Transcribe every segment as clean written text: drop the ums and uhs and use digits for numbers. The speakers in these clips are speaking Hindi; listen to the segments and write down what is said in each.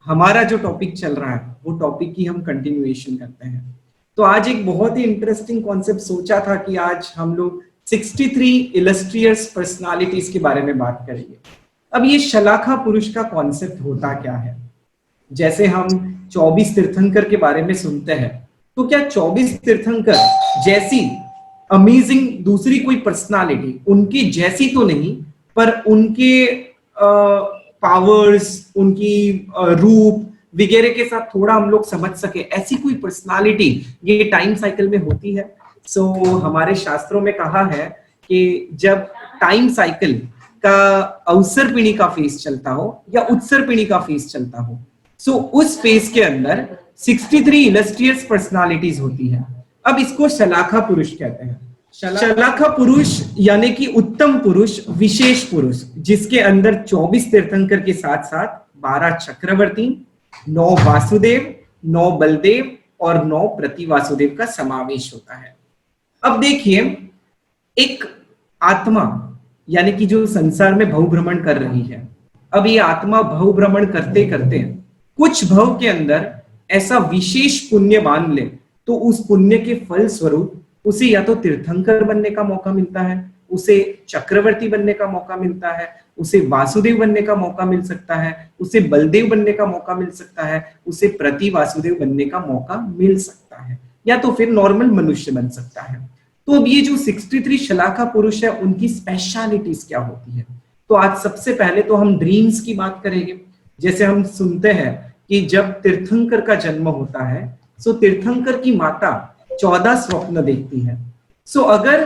हमारा जो टॉपिक चल रहा है वो टॉपिक की हम कंटिन्यूएशन करते हैं। तो आज एक बहुत ही इंटरेस्टिंग कॉन्सेप्ट सोचा था कि आज हम लोग 63 इलस्ट्रियस पर्सनालिटीज के बारे में बात करेंगे। अब ये शलाखा पुरुष का कॉन्सेप्ट होता क्या है? जैसे हम 24 तीर्थंकर के बारे में सुनते हैं, तो क्या 24 तीर्थंकर जैसी अमेजिंग दूसरी कोई पर्सनालिटी उनकी जैसी तो नहीं, पर उनके पावर्स, उनकी रूप वगैरह के साथ थोड़ा हम लोग समझ सके, ऐसी कोई पर्सनालिटी ये टाइम साइकिल में होती है? सो हमारे शास्त्रों में कहा है कि जब टाइम साइकिल का अवसर पीढ़ी का फेज चलता हो या उत्सर पीढ़ी का फेज चलता हो, सो उस फेज के अंदर 63 इलस्ट्रियस पर्सनालिटीज होती है। अब इसको शलाखा पुरुष कहते हैं। शलाखा पुरुष यानी कि उत्तम पुरुष, विशेष पुरुष, जिसके अंदर 24 तीर्थंकर के साथ साथ 12 चक्रवर्ती, 9 वासुदेव, 9 बलदेव और 9 प्रतिवासुदेव का समावेश होता है। अब देखिए, एक आत्मा यानी कि जो संसार में भव भ्रमण कर रही है, अब ये आत्मा भव भ्रमण करते करते कुछ भव के अंदर ऐसा विशेष पुण्य मान ले, तो उस पुण्य के फल स्वरूप उसे या तो तीर्थंकर बनने का मौका मिलता है, उसे चक्रवर्ती बनने का मौका मिलता है, उसे वासुदेव बनने का मौका मिल सकता है, उसे बलदेव बनने का मौका मिल सकता है, उसे प्रति वासुदेव बनने का मौका मिल सकता है, या तो फिर नॉर्मल मनुष्य बन सकता है। तो अब ये जो 63 शलाखा पुरुष है, उनकी स्पेशलिटीज क्या होती है? तो आज सबसे पहले तो हम ड्रीम्स की बात करेंगे। जैसे हम सुनते हैं कि जब तीर्थंकर का जन्म होता है, सो तीर्थंकर की माता 14 स्वप्न देखती है। सो अगर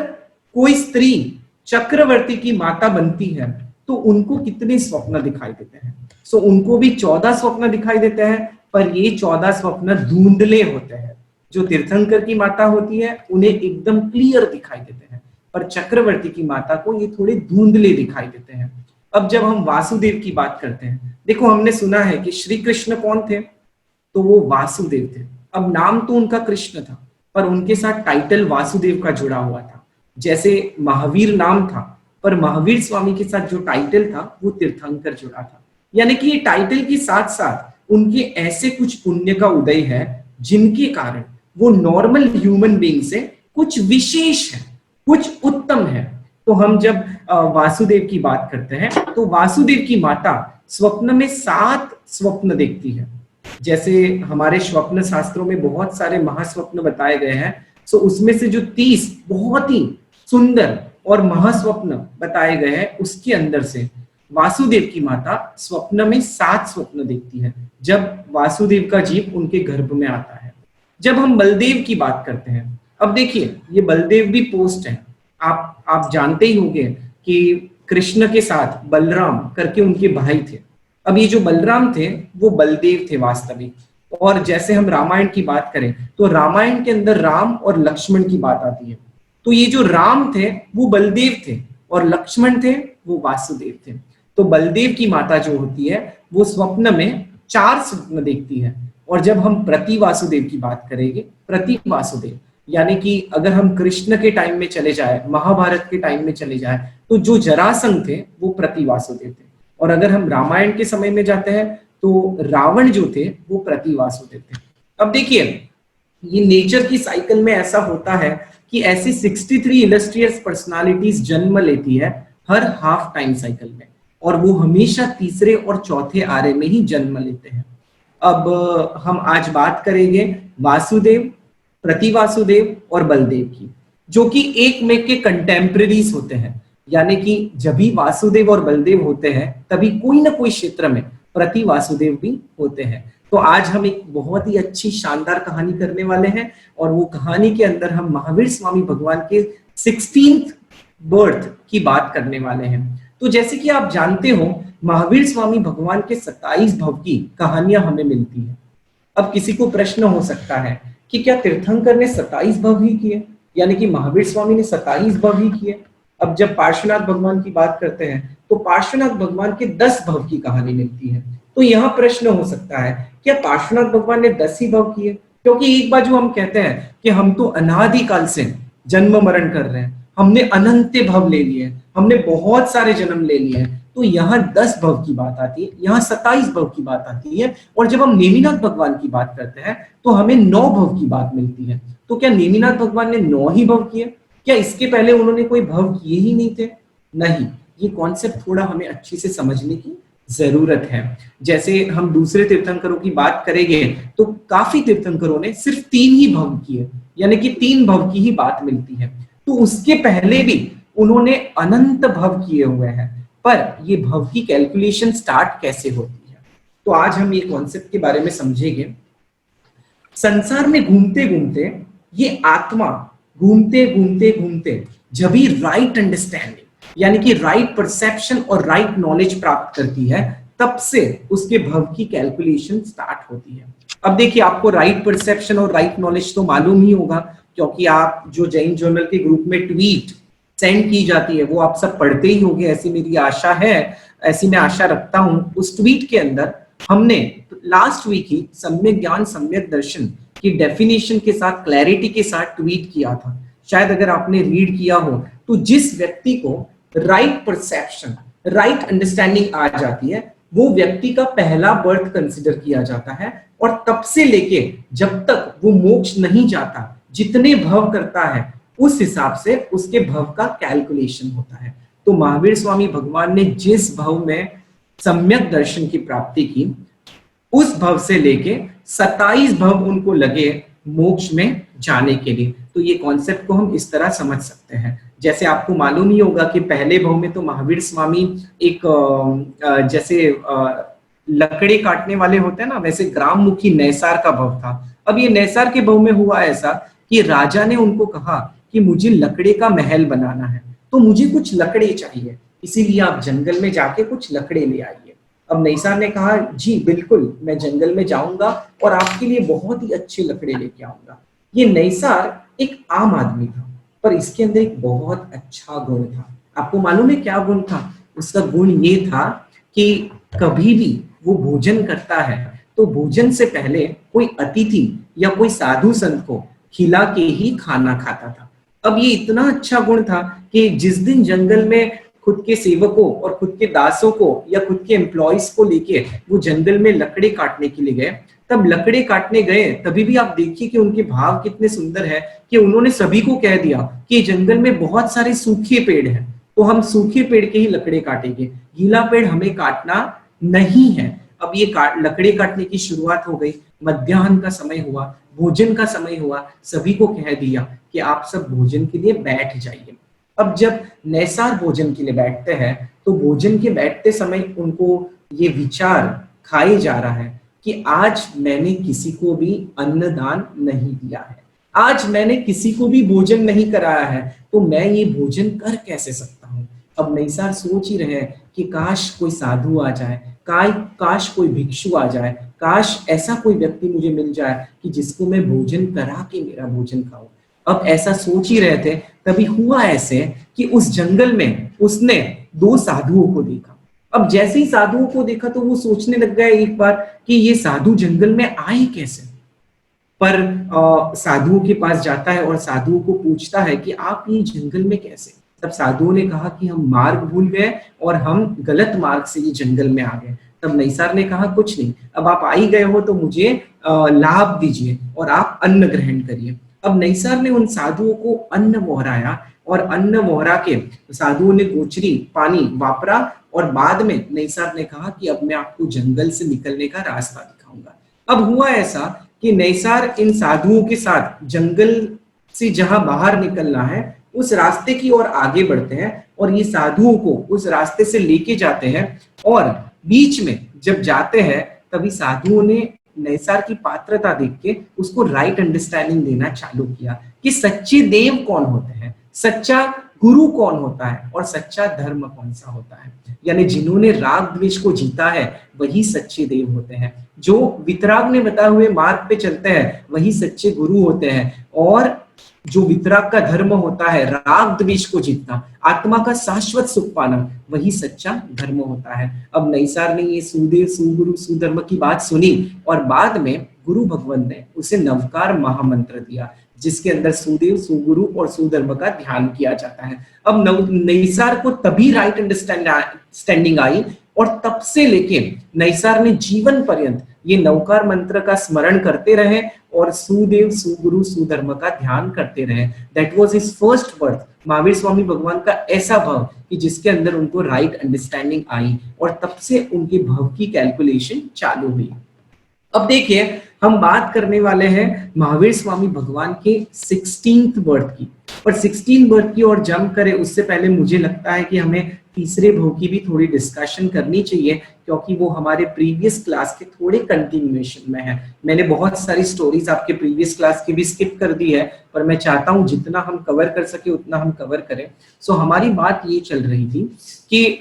कोई स्त्री चक्रवर्ती की माता बनती है तो उनको कितने स्वप्न दिखाई देते हैं? सो उनको भी 14 स्वप्न दिखाई देते हैं, पर ये 14 स्वप्न धुंधले होते हैं। जो तीर्थंकर की माता होती है उन्हें एकदम क्लियर दिखाई देते हैं, पर चक्रवर्ती की माता को ये थोड़े धुंधले दिखाई देते हैं। अब जब हम वासुदेव की बात करते हैं, देखो हमने सुना है कि श्री कृष्ण कौन थे? तो वो वासुदेव थे। अब नाम तो उनका कृष्ण था, पर उनके साथ टाइटल वासुदेव का जुड़ा हुआ था। जैसे महावीर नाम था, पर महावीर स्वामी के साथ जो टाइटल था वो तीर्थंकर जुड़ा था। यानी कि ये टाइटल के साथ साथ उनके ऐसे कुछ पुण्य का उदय है जिनके कारण वो नॉर्मल ह्यूमन बीइंग से कुछ विशेष है, कुछ उत्तम है। तो हम जब वासुदेव की बात करते हैं तो वासुदेव की माता स्वप्न में 7 स्वप्न देखती है। जैसे हमारे स्वप्न शास्त्रों में बहुत सारे महास्वप्न बताए गए हैं, सो उसमें से जो 30 बहुत ही सुंदर और महास्वप्न बताए गए हैं, उसके अंदर से वासुदेव की माता स्वप्न में 7 स्वप्न देखती है जब वासुदेव का जीव उनके गर्भ में आता है। जब हम बलदेव की बात करते हैं, अब देखिए ये बलदेव भी पोस्ट है। आप जानते ही होंगे कि कृष्ण के साथ बलराम करके उनके भाई थे। अब ये जो बलराम थे वो बलदेव थे वास्तविक। और जैसे हम रामायण की बात करें तो रामायण के अंदर राम और लक्ष्मण की बात आती है। तो ये जो राम थे वो बलदेव थे और लक्ष्मण थे वो वासुदेव थे। तो बलदेव की माता जो होती है वो स्वप्न में 4 स्वप्न देखती है। और जब हम प्रति वासुदेव की बात करेंगे, प्रति वासुदेव यानी कि अगर हम कृष्ण के टाइम में चले जाए, महाभारत के टाइम में चले जाए, तो जो जरासंध थे वो प्रति वासुदेव थे। और अगर हम रामायण के समय में जाते हैं तो रावण जो थे वो प्रति वासुदेव थे। अब देखिए ये नेचर की साइकिल में ऐसा होता है कि ऐसी 63 इलस्ट्रियस पर्सनालिटीज जन्म लेती है हर हाफ टाइम साइकिल में, और वो हमेशा तीसरे और चौथे आरे में ही जन्म लेते हैं। अब हम आज बात करेंगे वासुदेव, प्रतिवासुदेव और बलदेव की, जो कि एक में के कंटेम्पररीज होते हैं। यानी कि जब भी वासुदेव और बलदेव होते हैं तभी कोई ना कोई क्षेत्र में प्रति वासुदेव भी होते हैं। तो आज हम एक बहुत ही अच्छी शानदार कहानी करने वाले हैं, और वो कहानी के अंदर हम महावीर स्वामी भगवान के 16th बर्थ की बात करने वाले हैं। तो जैसे कि आप जानते हो, महावीर स्वामी भगवान के 27 भव की कहानियां हमें मिलती है। अब किसी को प्रश्न हो सकता है कि क्या तीर्थंकर ने 27 भव ही किए, यानी कि महावीर स्वामी ने 27 भव ही किए? अब जब पार्श्वनाथ भगवान की बात करते हैं तो पार्श्वनाथ भगवान के 10 भव की कहानी मिलती है। तो यहाँ प्रश्न हो सकता है, क्या पार्श्वनाथ भगवान ने 10 ही भव किए? क्योंकि एक बार जो हम कहते हैं कि हम तो अनादिकाल से जन्म मरण कर रहे हैं, हमने अनंत भव ले लिए, हमने बहुत सारे जन्म ले लिए हैं, तो यहाँ 10 भव की बात आती है, यहाँ 27 भव की बात आती है। और जब हम नेमिनाथ भगवान की बात करते हैं तो हमें 9 भव की बात मिलती है। तो क्या नेमिनाथ भगवान ने 9 ही भव किए? क्या इसके पहले उन्होंने कोई भव किए ही नहीं थे? नहीं, ये कॉन्सेप्ट थोड़ा हमें अच्छे से समझने की जरूरत है। जैसे हम दूसरे तीर्थंकरों की बात करेंगे तो काफी तीर्थंकरों ने सिर्फ 3 ही भव किए, यानी कि 3 भव की ही बात मिलती है। तो उसके पहले भी उन्होंने अनंत भव किए हुए हैं, पर ये भव की कैलकुलेशन स्टार्ट कैसे होती है, तो आज हम ये कॉन्सेप्ट के बारे में समझेंगे। संसार में घूमते घूमते ये आत्मा घूमते घूमते घूमते जब भी राइट अंडरस्टैंडिंग यानी कि राइट परसेप्शन और राइट नॉलेज प्राप्त करती है, तब से उसके भव की कैलकुलेशन स्टार्ट होती है। अब देखिए, आपको राइट परसेप्शन और राइट नॉलेज तो मालूम ही होगा, क्योंकि आप जो जैन जर्नल के ग्रुप में ट्वीट सेंड की जाती है वो आप सब पढ़ते ही होंगे, ऐसी मेरी आशा है, ऐसी मैं आशा रखता हूं। उस ट्वीट के अंदर हमने लास्ट वीक ही सम्यक ज्ञान सम्यक दर्शन की डेफिनेशन के साथ क्लैरिटी के साथ ट्वीट किया था। शायद अगर आपने रीड किया हो तो जिस व्यक्ति को राइट परसेप्शन राइट अंडरस्टैंडिंग आ जाती है वो व्यक्ति का पहला बर्थ कंसिडर किया जाता है, और तब से लेके जब तक वो मोक्ष नहीं जाता, जितने भव करता है उस हिसाब से उसके भव का कैलकुलेशन होता है। तो महावीर स्वामी भगवान ने जिस भव में सम्यक दर्शन की प्राप्ति की, उस भव से लेके 27 भव उनको लगे मोक्ष में जाने के लिए। तो ये कॉन्सेप्ट को हम इस तरह समझ सकते हैं। जैसे आपको मालूम ही होगा कि पहले भव में तो महावीर स्वामी एक जैसे लकड़ी काटने वाले होते हैं ना, वैसे ग्राममुखी नैसार का भव था। अब ये नैसार के भव में हुआ ऐसा कि राजा ने उनको कहा कि मुझे लकड़ी का महल बनाना है, तो मुझे कुछ लकड़ी चाहिए, इसीलिए आप जंगल में जाके कुछ लकड़ी ले आइए। अब नैसार ने कहा जी बिल्कुल, मैं जंगल में जाऊंगा और आपके लिए बहुत ही अच्छी लकड़ी लेके आऊंगा। ये नैसार एक आम आदमी था, पर इसके अंदर एक बहुत अच्छा गुण था। आपको मालूम है क्या गुण था? उसका गुण ये था कि कभी भी वो भोजन करता है तो भोजन से पहले कोई अतिथि या कोई साधु संत को खिला के ही खाना खाता था। अब ये इतना अच्छा गुण था कि जिस दिन जंगल में खुद के सेवकों और खुद के दासों को या खुद के एम्प्लॉइज को लेके वो जंगल में लकड़ी काटने के लिए गए, तब लकड़ी काटने गए तभी भी आप देखिए कि उनके भाव कितने सुंदर है कि उन्होंने सभी को कह दिया कि जंगल में बहुत सारे सूखे पेड़ हैं, तो हम सूखे पेड़ के ही लकड़ी काटेंगे, गीला पेड़ हमें काटना नहीं है। अब ये लकड़ी काटने की शुरुआत हो गई, मध्याह्न का समय हुआ, भोजन का समय हुआ, सभी को कह दिया कि आप सब भोजन के लिए बैठ जाइए। अब जब नैसार भोजन के लिए बैठते हैं तो भोजन के बैठते समय उनको ये विचार खाए जा रहा है कि आज मैंने किसी को भी अन्नदान नहीं दिया है, आज मैंने किसी को भी भोजन नहीं कराया है, तो मैं ये भोजन कर कैसे सकता हूँ। अब नैसार सोच ही रहे हैं कि काश कोई साधु आ जाए, काश कोई भिक्षु आ जाए, काश ऐसा कोई व्यक्ति मुझे मिल जाए कि जिसको मैं भोजन करा के मेरा भोजन खाऊं। अब ऐसा सोच ही रहे थे, तभी हुआ ऐसे कि उस जंगल में उसने 2 साधुओं को देखा। अब जैसे ही साधुओं को देखा तो वो सोचने लग गया एक बार कि ये साधु जंगल में आए कैसे। पर साधुओं के पास जाता है और साधुओं को पूछता है कि आप ये जंगल में कैसे। तब साधुओं ने कहा कि हम मार्ग भूल गए और हम गलत मार्ग से ये जंगल में आ गए। तब नैसार ने कहा कुछ नहीं, अब आप आ ही गए हो तो मुझे लाभ दीजिए और आप अन्न ग्रहण करिए। अब नैसार ने उन साधुओं को अन्न मोहराया और अन्न मोहरा के साधुओं ने गोचरी पानी वापरा, और बाद में नैसार ने कहा कि अब मैं आपको जंगल से निकलने का रास्ता दिखाऊंगा। अब हुआ ऐसा कि नैसार इन साधुओं के साथ जंगल से जहां बाहर निकलना है उस रास्ते की ओर आगे बढ़ते हैं, और ये साधुओं को उस रास्ते से लेके जाते हैं। और बीच में जब जाते हैं तभी साधुओं ने नैसार की पात्रता देख के उसको राइट अंडरस्टैंडिंग देना चालू किया कि सच्चे देव कौन होते हैं, सच्चा गुरु कौन होता है और सच्चा धर्म कौन सा होता है। यानी जिन्होंने राग द्वेष को जीता है वही सच्चे देव होते हैं, जो वितराग ने बताए हुए मार्ग पे चलते हैं वही सच्चे गुरु होते हैं, और जो वितराग का धर्म होता है राग द्वेष को जीतना, आत्मा का शाश्वत सुख पाना, वही सच्चा धर्म होता है। अब नैसार ने ये सुदेव सुगुरु सुधर्म की बात सुनी और बाद में गुरु भगवान ने उसे नवकार महामंत्र दिया, जिसके अंदर सुदेव, सुगुरु और सुधर्म का ध्यान किया जाता है। अब नैसार को तभी राइट अंडरस्टैंडिंग आई और तब से लेके नैसार ने जीवन पर्यंत ये नवकार मंत्र का स्मरण करते रहे और सुदेव, सुगुरु, सुधर्म का ध्यान करते रहे। That was his first birth. Mahavir Swami भगवान का ऐसा भाव कि जिसके अंदर उनको राइट अंडरस्टैंडिंग आई और तब से उनके भाव की कैलकुलेशन चालू हुई। अब देखिए, हम बात करने वाले हैं महावीर स्वामी भगवान के 16th बर्थ की। और 16 बर्थ की और जंप करें उससे पहले मुझे लगता है कि हमें तीसरे भाव की भी थोड़ी डिस्कशन करनी चाहिए, क्योंकि वो हमारे प्रीवियस क्लास के थोड़े कंटिन्यूएशन में है। मैंने बहुत सारी स्टोरीज आपके प्रीवियस क्लास की भी स्किप कर दी है, पर मैं चाहता हूं जितना हम कवर कर सके उतना हम कवर करें। सो हमारी बात ये चल रही थी कि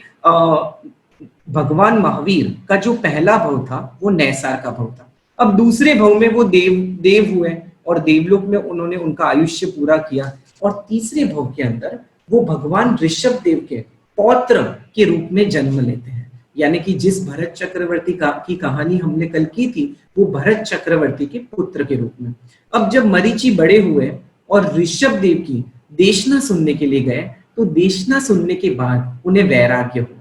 भगवान महावीर का जो पहला भव था वो नैसार का भव था। अब दूसरे भव में वो देव हुए और देवलोक में उन्होंने उनका आयुष्य पूरा किया। और तीसरे भव के अंदर वो भगवान ऋषभ देव के पौत्र के रूप में जन्म लेते हैं। यानी कि जिस भरत चक्रवर्ती की कहानी हमने कल की थी, वो भरत चक्रवर्ती के पुत्र के रूप में। अब जब मरीचि बड़े हुए और ऋषभ देव की देशना सुनने के लिए गए, तो देशना सुनने के बाद उन्हें वैराग्य हुआ।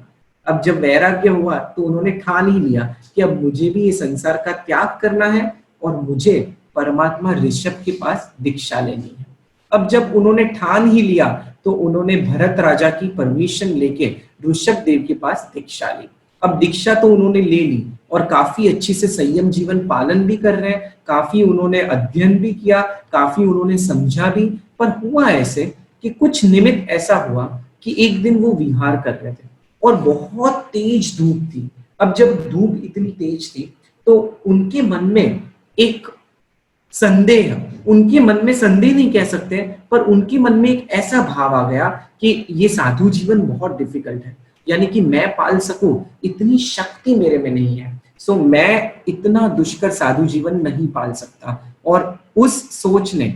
अब जब वैराग्य हुआ तो उन्होंने ठान ही लिया कि अब मुझे भी ये संसार का त्याग करना है और मुझे परमात्मा ऋषभ के पास दीक्षा लेनी है। अब जब उन्होंने ठान ही लिया तो उन्होंने भरत राजा की परमिशन लेके ऋषभ देव के पास दीक्षा ली। अब दीक्षा तो उन्होंने ले ली और काफी अच्छी से संयम जीवन पालन भी कर रहे हैं, काफी उन्होंने अध्ययन भी किया, काफी उन्होंने समझा भी। पर हुआ ऐसे कि कुछ निमित्त ऐसा हुआ कि एक दिन वो विहार कर रहे थे और बहुत तेज धूप थी। अब जब धूप इतनी तेज थी तो उनके मन में एक संदेह, उनके मन में संदेह नहीं कह सकते, पर उनके मन में एक ऐसा भाव आ गया कि ये साधु जीवन बहुत डिफिकल्ट है, यानी कि मैं पाल सकूं इतनी शक्ति मेरे में नहीं है। सो मैं इतना दुष्कर साधु जीवन नहीं पाल सकता। और उस सोच ने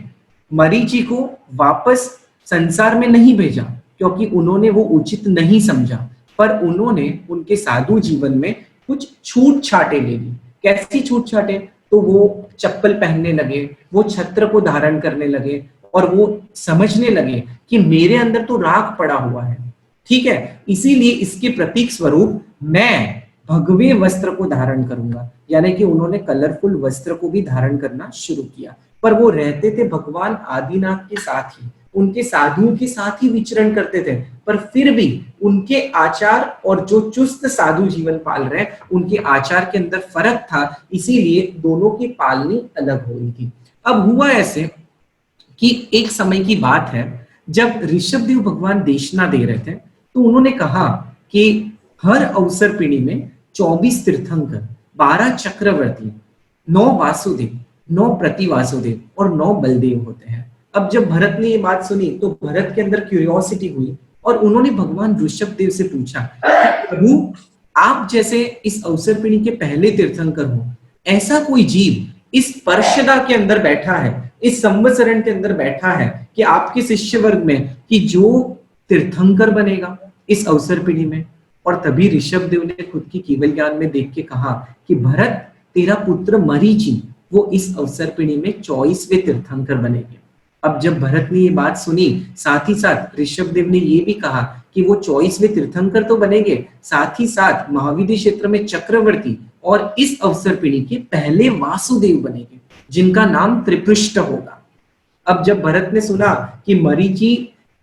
मरीचि को वापस संसार में नहीं भेजा, क्योंकि उन्होंने वो उचित नहीं समझा, पर उन्होंने उनके साधु जीवन में कुछ छूट छाटे ले ली। कैसी छूट छाटे? तो वो चप्पल पहनने लगे, वो छत्र को धारण करने लगे और वो समझने लगे कि मेरे अंदर तो राग पड़ा हुआ है, ठीक है, इसीलिए इसके प्रतीक स्वरूप मैं भगवे वस्त्र को धारण करूंगा। यानी कि उन्होंने कलरफुल वस्त्र को भी धारण करना शुरू किया। पर वो रहते थे भगवान आदिनाथ के साथ ही, उनके साधुओं के साथ ही विचरण करते थे, पर फिर भी उनके आचार और जो चुस्त साधु जीवन पाल रहे हैं उनके आचार के अंदर फर्क था, इसीलिए दोनों की पालनी अलग हो रही थी। अब हुआ ऐसे कि एक समय की बात है जब ऋषभदेव भगवान देशना दे रहे थे, तो उन्होंने कहा कि हर अवसर पीढ़ी में 24 तीर्थंकर, 12 चक्रवर्ती, 9 वासुदेव, 9 प्रतिवासुदेव और 9 बलदेव होते हैं। अब जब भरत ने ये बात सुनी तो भरत के अंदर क्यूरियोसिटी हुई और उन्होंने भगवान ऋषभ देव से पूछा, प्रभु आप जैसे इस अवसर पीढ़ी के पहले तीर्थंकर हो, ऐसा कोई जीव इस पर्षदा के अंदर बैठा है, इस संवत्सरण के अंदर बैठा है कि आपके शिष्य वर्ग में कि जो तीर्थंकर बनेगा इस अवसर पीढ़ी में? और तभी ऋषभ देव ने खुद की केवल ज्ञान में देख के कहा कि भरत, तेरा पुत्र मरीचि वो इस अवसर पीढ़ी में 24वें तीर्थंकर बनेंगे। अब जब भरत ने ये बात सुनी, साथ ही साथ ऋषभ देव ने ये भी कहा कि वो 24वें तीर्थंकर तो बनेंगे, साथ ही साथ महाविद्य क्षेत्र में चक्रवर्ती और इस अवसर पीढ़ी के पहले वासुदेव बनेंगे, जिनका नाम त्रिपृष्ठ होगा। अब जब भरत ने सुना कि मरीचि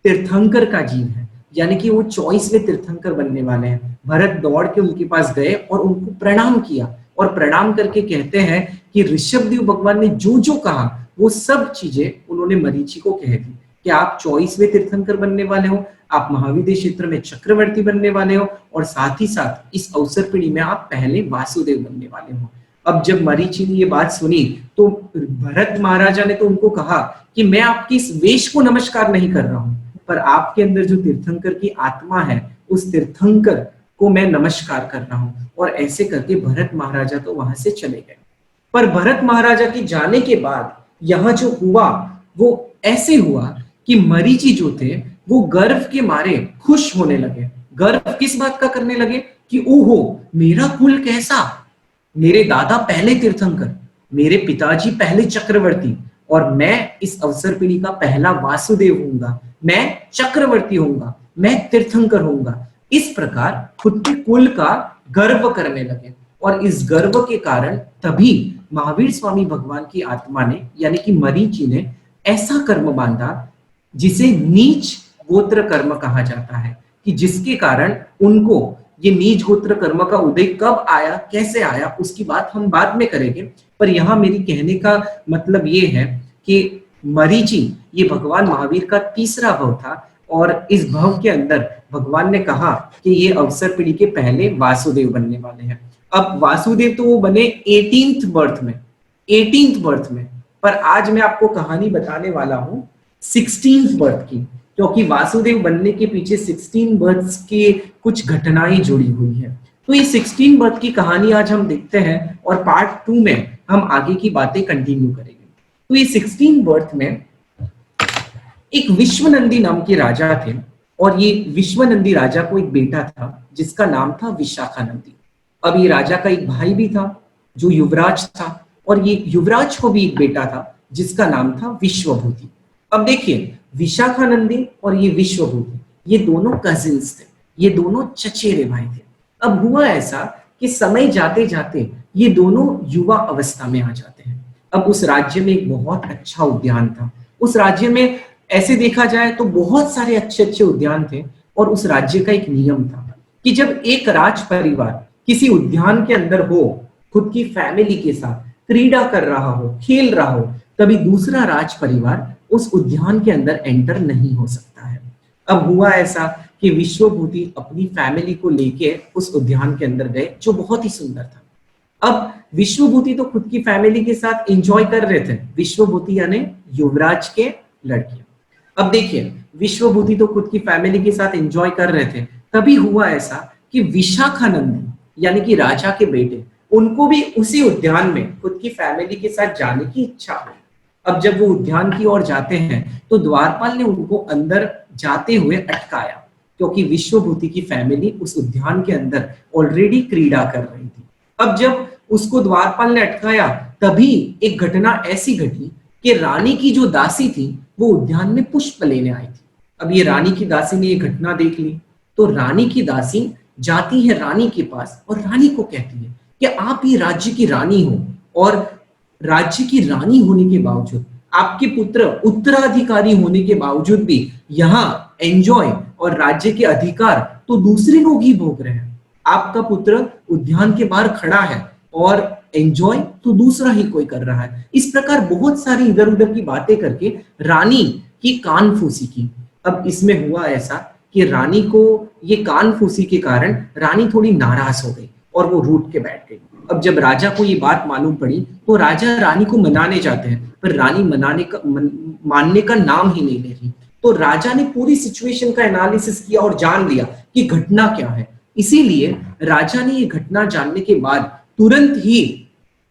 तीर्थंकर का जीव है, यानी कि वो 24वें तीर्थंकर बनने वाले हैं, भरत दौड़ के उनके पास गए और उनको प्रणाम किया और प्रणाम करके कहते हैं कि ऋषभदेव भगवान ने जो जो कहा वो सब चीजें उन्होंने मरीचि को कह दी कि आप 24वें तीर्थंकर बनने वाले हो, आप महाविद्य क्षेत्र में चक्रवर्ती बनने वाले हो और साथ ही साथ इस अवसर पीढ़ी में आप पहले वासुदेव बनने वाले हो। अब जब मरीचि ने ये बात सुनी तो भरत महाराजा ने तो उनको कहा कि मैं आपकी इस वेश को नमस्कार नहीं कर रहा हूं, पर आपके अंदर जो तीर्थंकर की आत्मा है उस तीर्थंकर को मैं नमस्कार कर रहा हूं। और ऐसे करके भरत महाराजा तो वहां से चले गए। पर भरत महाराजा के जाने के बाद यहाँ जो हुआ वो ऐसे हुआ कि मरीचि जो थे वो गर्व के मारे खुश होने लगे। गर्व किस बात का करने लगे कि ओहो मेरा कुल कैसा, मेरे दादा पहले तीर्थंकर, मेरे पिताजी पहले चक्रवर्ती और मैं इस अवसर पीढ़ी का पहला वासुदेव होऊंगा, मैं चक्रवर्ती होऊंगा, मैं तीर्थंकर होऊंगा। इस प्रकार खुद के कुल का गर्व करने लगे और इस गर्व के कारण तभी महावीर स्वामी भगवान की आत्मा ने यानी कि मरीचि ने ऐसा कर्म बांधा जिसे नीच गोत्र कर्म कहा जाता है, कि जिसके कारण उनको ये नीच गोत्र कर्म का उदय कब आया, कैसे आया, उसकी बात हम बाद में करेंगे। पर यहाँ मेरी कहने का मतलब ये है कि मरीचि ये भगवान महावीर का तीसरा भव था और इस भव के अंदर भगवान ने कहा कि ये अवसर पीढ़ी के पहले वासुदेव बनने वाले हैं। अब वासुदेव तो वो बने 18th बर्थ में, 18th बर्थ में, पर आज मैं आपको कहानी बताने वाला हूं 16th बर्थ की, क्योंकि वासुदेव बनने के पीछे 16 बर्थ के कुछ घटनाएं जुड़ी हुई है। तो ये 16 बर्थ की कहानी आज हम देखते हैं और पार्ट 2 में हम आगे की बातें कंटिन्यू करेंगे। तो ये 16 बर्थ में एक विश्वनंदी नाम के राजा थे और ये विश्वनंदी राजा को एक बेटा था जिसका नाम था विशाखानंदी। अब ये राजा का एक भाई भी था जो युवराज था और ये युवराज को भी एक बेटा था जिसका नाम था विश्वभूति। अब देखिए विशाखानंदी और ये विश्वभूति ये दोनों कजिन्स थे, ये दोनों चचेरे भाई थे। अब हुआ ऐसा कि समय जाते जाते ये दोनों युवा अवस्था में आ जाते हैं। अब उस राज्य में एक बहुत अच्छा उद्यान था, उस राज्य में ऐसे देखा जाए तो बहुत सारे अच्छे अच्छे उद्यान थे और उस राज्य का एक नियम था कि जब एक राज परिवार किसी उद्यान के अंदर हो, खुद की फैमिली के साथ क्रीड़ा कर रहा हो, खेल रहा हो, तभी दूसरा राज परिवार उस उद्यान के अंदर एंटर नहीं हो सकता है। अब हुआ ऐसा कि विश्वभूति अपनी फैमिली को लेके उस उद्यान के अंदर गए जो बहुत ही सुंदर था। अब विश्वभूति तो खुद की फैमिली के साथ एंजॉय कर रहे थे, विश्वभूति यानी युवराज के लड़के। अब देखिए विश्वभूति तो खुद की फैमिली के साथ एंजॉय कर रहे थे, तभी हुआ ऐसा कि विशाखानंदी यानी कि राजा के बेटे उनको भी उसी उद्यान में खुद की फैमिली के साथ जाने की इच्छा हुई। अब जब वो उद्यान की ओर जाते हैं तो द्वारपाल ने उनको अंदर जाते हुए अटकाया, क्योंकि विश्वभूति की फैमिली उस उद्यान के अंदर ऑलरेडी क्रीड़ा कर रही थी। अब जब उसको द्वारपाल ने अटकाया तभी एक घटना ऐसी घटी कि रानी की जो दासी थी वो उद्यान में पुष्प लेने आई थी। अब ये रानी की दासी ने ये घटना देख ली तो रानी की दासी जाती है रानी के पास और रानी को कहती है कि आप ये राज्य की रानी हो और राज्य की रानी होने के बावजूद आपके पुत्र उत्तराधिकारी होने के बावजूद भी यहाँ एंजॉय और राज्य के अधिकार तो दूसरे लोग ही भोग रहे हैं। आपका पुत्र उद्यान के बाहर खड़ा है और एंजॉय तो दूसरा ही कोई कर रहा है। इस प्रकार बहुत सारी इधर उधर की बातें करके रानी की कानफूसी की। अब इसमें हुआ ऐसा कि रानी को ये कानफूसी के कारण रानी थोड़ी नाराज हो गई और वो रूठ के बैठ गई। अब जब राजा को ये बात मालूम पड़ी तो राजा रानी को मनाने जाते हैं, पर रानी मानने का नाम ही नहीं ले रही। तो राजा ने पूरी सिचुएशन का एनालिसिस किया और जान लिया कि घटना क्या है। इसीलिए राजा ने ये घटना जानने के बाद तुरंत ही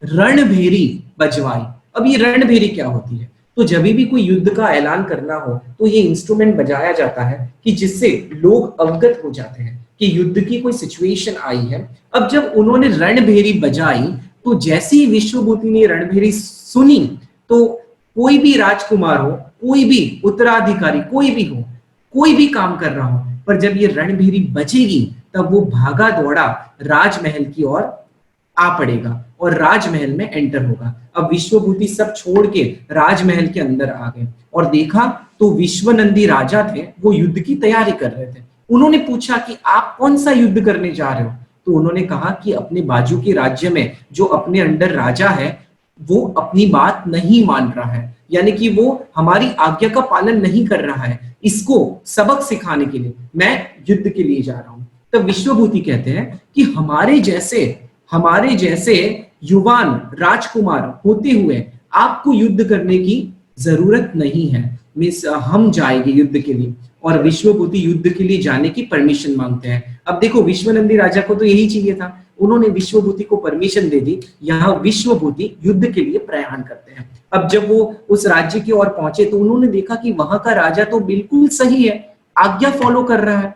रणभेरी बजवाई। अब ये रणभेरी क्या होती है? तो जब भी कोई युद्ध का ऐलान करना हो तो ये इंस्ट्रूमेंट बजाया जाता है कि जिससे लोग अवगत हो जाते हैं कि युद्ध की कोई सिचुएशन आई है। अब जब उन्होंने रणभेरी बजाई तो जैसे ही विश्वभूति ने रणभेरी सुनी तो कोई भी राजकुमार हो, कोई भी उत्तराधिकारी, कोई भी हो, कोई भी काम कर रहा हो, पर जब ये रणभेरी बजेगी तब वो भागा दौड़ा राजमहल की ओर आ पड़ेगा और राजमहल में एंटर होगा। अब विश्वभूति सब छोड़ के राजमहल के अंदर आ गए और देखा तो विश्वनंदी राजा थे, वो युद्ध की तैयारी कर रहे थे। उन्होंने पूछा कि आप कौन सा युद्ध करने जा रहे हो? तो उन्होंने कहा कि अपने बाजू के राज्य में जो अपने अंडर राजा है वो अपनी बात नहीं मान रहा है, यानी कि वो हमारी आज्ञा का पालन नहीं कर रहा है। इसको सबक सिखाने के लिए मैं युद्ध के लिए जा रहा हूं। तब विश्वभूति कहते हैं कि हमारे जैसे युवान राजकुमार होते हुए आपको युद्ध करने की जरूरत नहीं है, हम जाएंगे युद्ध के लिए। और विश्वभूति युद्ध के लिए जाने की परमिशन मांगते हैं। अब देखो विश्वनंदी राजा को तो यही चाहिए था, उन्होंने विश्वभूति को परमिशन दे दी। यहाँ विश्वभूति युद्ध के लिए प्रयाण करते हैं। अब जब वो उस राज्य की ओर पहुंचे तो उन्होंने देखा कि वहां का राजा तो बिल्कुल सही है, आज्ञा फॉलो कर रहा है।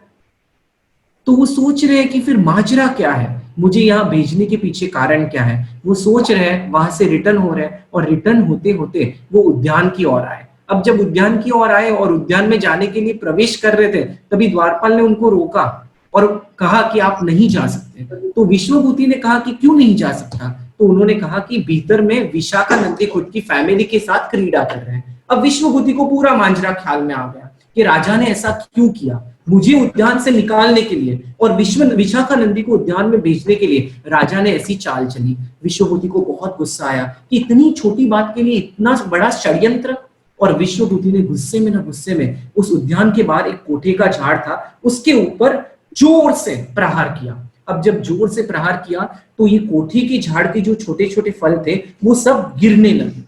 तो वो सोच रहे हैं कि फिर माजरा क्या है, मुझे यहाँ भेजने के पीछे कारण क्या है। वो सोच रहे हैं, वहां से रिटर्न हो रहे हैं और रिटर्न होते होते वो उद्यान की ओर आए। अब जब उद्यान की ओर आए और उद्यान में जाने के लिए प्रवेश कर रहे थे, तभी द्वारपाल ने उनको रोका और कहा कि आप नहीं जा सकते। तो विश्वभूति ने कहा कि क्यों नहीं जा सकता। तो उन्होंने कहा कि भीतर में विशाखानंदी खुद की फैमिली के साथ क्रीड़ा कर रहे हैं। अब विश्वभूति को पूरा मांजरा ख्याल में आ गया कि राजा ने ऐसा क्यों किया, मुझे उद्यान से निकालने के लिए और विशाखानंदी को उद्यान में भेजने के लिए राजा ने ऐसी चाल चली। विश्वभूति को बहुत गुस्सा आया कि इतनी छोटी बात के लिए इतना बड़ा षड्यंत्र। और विश्वभूति ने गुस्से में उस उद्यान के बाहर एक कोठे का झाड़ था, उसके ऊपर जोर से प्रहार किया। अब जब जोर से प्रहार किया तो ये कोठी की झाड़ के जो छोटे छोटे फल थे वो सब गिरने लगे।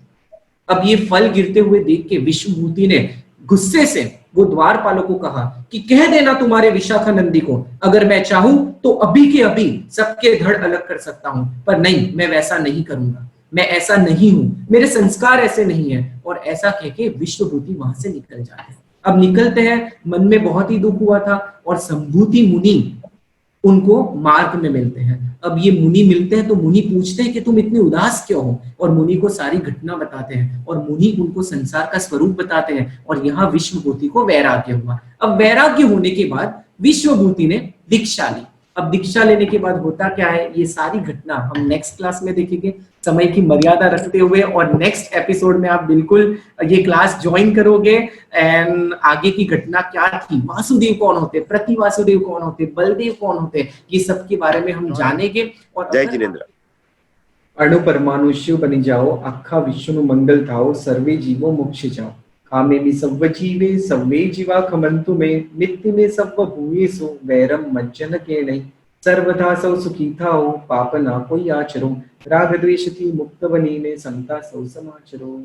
अब ये फल गिरते हुए देख के विश्वभूति ने गुस्से से वो द्वारपालों को कहा कि कह देना तुम्हारे विशाखानंदी को, अगर मैं चाहूं तो अभी के अभी सबके धड़ अलग कर सकता हूं, पर नहीं, मैं वैसा नहीं करूंगा, मैं ऐसा नहीं हूं, मेरे संस्कार ऐसे नहीं है। और ऐसा कह के विश्वभूति वहां से निकल जाते हैं। अब निकलते हैं, मन में बहुत ही दुख हुआ था और संभूति मुनि उनको मार्ग में मिलते हैं। अब ये मुनि मिलते हैं तो मुनि पूछते हैं कि तुम इतने उदास क्यों हो, और मुनि को सारी घटना बताते हैं और मुनि उनको संसार का स्वरूप बताते हैं। और यहाँ विश्वभूति को वैराग्य हुआ। अब वैराग्य होने के बाद विश्वभूति ने दीक्षा ली। अब दीक्षा लेने के बाद होता क्या है, ये सारी घटना हम नेक्स्ट क्लास में देखेंगे, समय की मर्यादा रखते हुए। और नेक्स्ट एपिसोड में आप बिल्कुल ये क्लास ज्वाइन करोगे एंड आगे की घटना क्या थी, वासुदेव कौन होते, प्रति वासुदेव कौन होते, बलदेव कौन होते, ये सब के बारे में हम जानेंगे। और जय जिनेंद्र। अणु परमाणु शिव बनी जाओ, अखा विष्णु मंगल थाओ, सर्वे जीवो मोक्ष जाओ। कामे में सव्व जीवे सव्वे जीवा खमंतु में, नित्य में सव्व भूयेषु वैरम मज्जन के नहीं। सर्वथा सौ सुखी थाओ, पाप ना कोई आचरो, राग द्वेष थी मुक्त बनी में, समता सौ समाचरो।